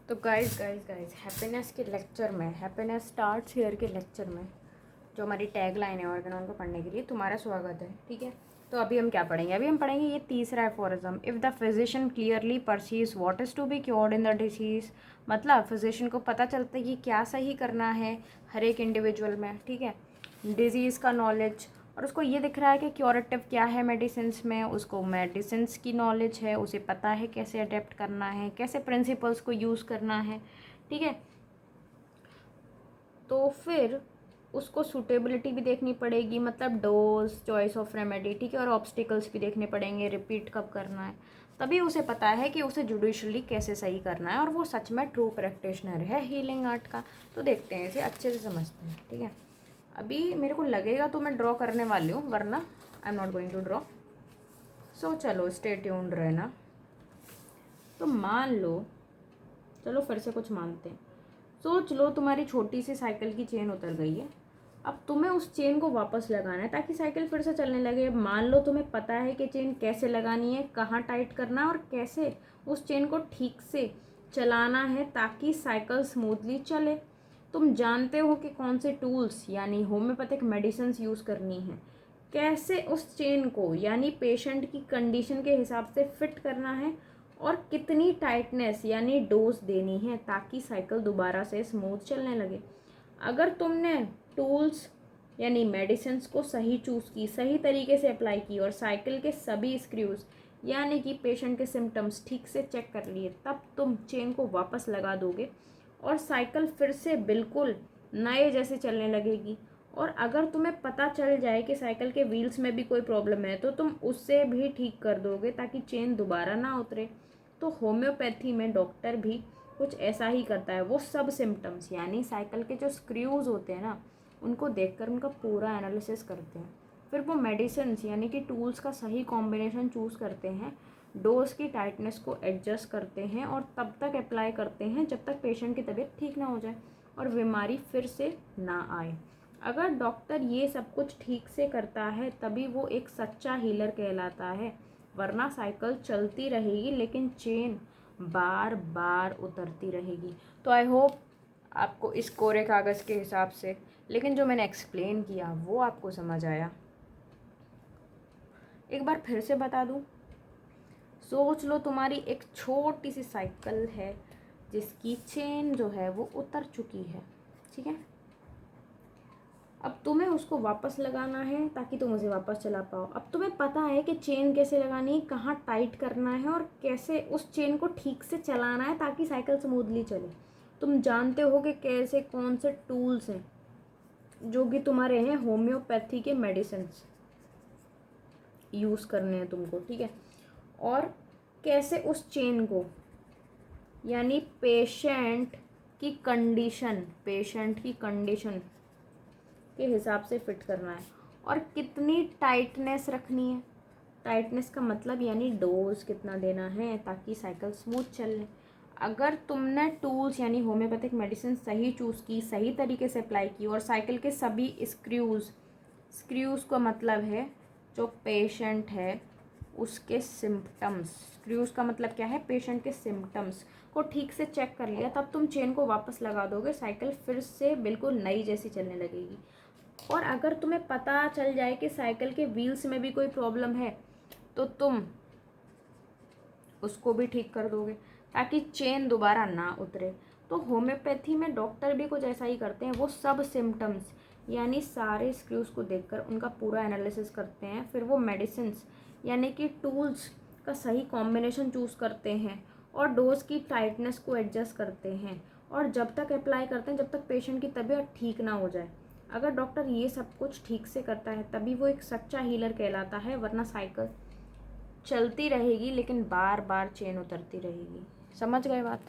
तो guys happiness के lecture में, हैप्पीनेस स्टार्ट्स हियर के लेक्चर में जो हमारी टैग लाइन है ऑर्गेनॉन को पढ़ने के लिए तुम्हारा स्वागत है। ठीक है, तो अभी हम क्या पढ़ेंगे? अभी हम पढ़ेंगे ये तीसरा aphorism, if the physician clearly perceives what is to be cured in the disease. मतलब फिजिशियन को पता चलता है कि क्या सही करना है हर एक इंडिविजुअल में, ठीक है, डिजीज़ का नॉलेज, और उसको ये दिख रहा है कि क्योरेटिव क्या है मेडिसिन्स में, उसको मेडिसिन्स की नॉलेज है, उसे पता है कैसे अडेप्ट करना है, कैसे प्रिंसिपल्स को यूज़ करना है। ठीक है, तो फिर उसको सूटेबिलिटी भी देखनी पड़ेगी, मतलब डोज, चॉइस ऑफ रेमेडी, ठीक है, और ऑब्स्टिकल्स भी देखने पड़ेंगे, रिपीट कब करना है। तभी उसे पता है कि उसे जुडिशली कैसे सही करना है, और वो सच में ट्रू प्रैक्टिशनर है हीलिंग आर्ट का। तो देखते हैं, इसे अच्छे से समझते हैं। ठीक है, अभी मेरे को लगेगा तो मैं ड्रॉ करने वाली हूँ, वरना I am not going to draw. So चलो स्टे ट्यून्ड रहना। तो मान लो, चलो फिर से कुछ मानते हैं। सोच लो तुम्हारी छोटी सी साइकिल की चेन उतर गई है। अब तुम्हें उस चेन को वापस लगाना है ताकि साइकिल फिर से चलने लगे। मान लो तुम्हें पता है कि चेन कैसे लगानी है, कहाँ टाइट करना है और कैसे उस चेन को ठीक से चलाना है ताकि साइकिल स्मूथली चले। तुम जानते हो कि कौन से टूल्स यानी होम्योपैथिक मेडिसिन यूज़ करनी है, कैसे उस चेन को यानी पेशेंट की कंडीशन के हिसाब से फिट करना है, और कितनी टाइटनेस यानी डोज देनी है ताकि साइकिल दोबारा से स्मूथ चलने लगे। अगर तुमने टूल्स यानी मेडिसिन को सही चूज़ की, सही तरीके से अप्लाई की और साइकिल के सभी स्क्रूज यानी कि पेशेंट के सिम्टम्स ठीक से चेक कर लिए, तब तुम चेन को वापस लगा दोगे और साइकिल फिर से बिल्कुल नए जैसे चलने लगेगी। और अगर तुम्हें पता चल जाए कि साइकिल के व्हील्स में भी कोई प्रॉब्लम है तो तुम उससे भी ठीक कर दोगे ताकि चेन दोबारा ना उतरे। तो होम्योपैथी में डॉक्टर भी कुछ ऐसा ही करता है। वो सब सिम्टम्स यानी साइकिल के जो स्क्रूज होते हैं ना, उनको देखकर उनका पूरा एनालिसिस करते हैं। फिर वो मेडिसिन यानी कि टूल्स का सही कॉम्बिनेशन चूज़ करते हैं, डोज की टाइटनेस को एडजस्ट करते हैं और तब तक अप्लाई करते हैं जब तक पेशेंट की तबीयत ठीक ना हो जाए और बीमारी फिर से ना आए। अगर डॉक्टर ये सब कुछ ठीक से करता है तभी वो एक सच्चा हीलर कहलाता है, वरना साइकिल चलती रहेगी लेकिन चेन बार बार उतरती रहेगी। तो आई होप आपको इस कोरे कागज़ के हिसाब से, लेकिन जो मैंने एक्सप्लेन किया वो आपको समझ आया। एक बार फिर से बता दूं, सोच लो तुम्हारी एक छोटी सी साइकिल है जिसकी चेन जो है वो उतर चुकी है। ठीक है, अब तुम्हें उसको वापस लगाना है ताकि तुम उसे वापस चला पाओ। अब तुम्हें पता है कि चेन कैसे लगानी है, कहाँ टाइट करना है और कैसे उस चेन को ठीक से चलाना है ताकि साइकिल स्मूथली चले। तुम जानते हो कि कैसे कौन से टूल्स हैं जो कि तुम्हारे हैं होम्योपैथी के मेडिसिन यूज़ करने हैं तुमको। ठीक है, और कैसे उस चेन को यानी पेशेंट की कंडीशन के हिसाब से फिट करना है और कितनी टाइटनेस रखनी है। टाइटनेस का मतलब यानी डोज कितना देना है ताकि साइकिल स्मूथ चले। अगर तुमने टूल्स यानी होम्योपैथिक मेडिसिन सही चूज़ की, सही तरीके से अप्लाई की और साइकिल के सभी स्क्रूज का मतलब है जो पेशेंट है उसके सिम्टम्स, स्क्रूज का मतलब क्या है, पेशेंट के सिम्टम्स को ठीक से चेक कर लिया, तब तुम चेन को वापस लगा दोगे, साइकिल फिर से बिल्कुल नई जैसी चलने लगेगी। और अगर तुम्हें पता चल जाए कि साइकिल के व्हील्स में भी कोई प्रॉब्लम है तो तुम उसको भी ठीक कर दोगे ताकि चेन दोबारा ना उतरे। तो होम्योपैथी में डॉक्टर भी कुछ ऐसा ही करते हैं। वो सब सिम्टम्स यानी सारे स्क्रूज को देखकर उनका पूरा एनालिसिस करते हैं, फिर वो मेडिसिन्स यानी कि टूल्स का सही कॉम्बिनेशन चूज़ करते हैं और डोज की टाइटनेस को एडजस्ट करते हैं और जब तक अप्लाई करते हैं जब तक पेशेंट की तबीयत ठीक ना हो जाए। अगर डॉक्टर ये सब कुछ ठीक से करता है तभी वो एक सच्चा हीलर कहलाता है, वरना साइकिल चलती रहेगी लेकिन बार बार चेन उतरती रहेगी। समझ गए बात?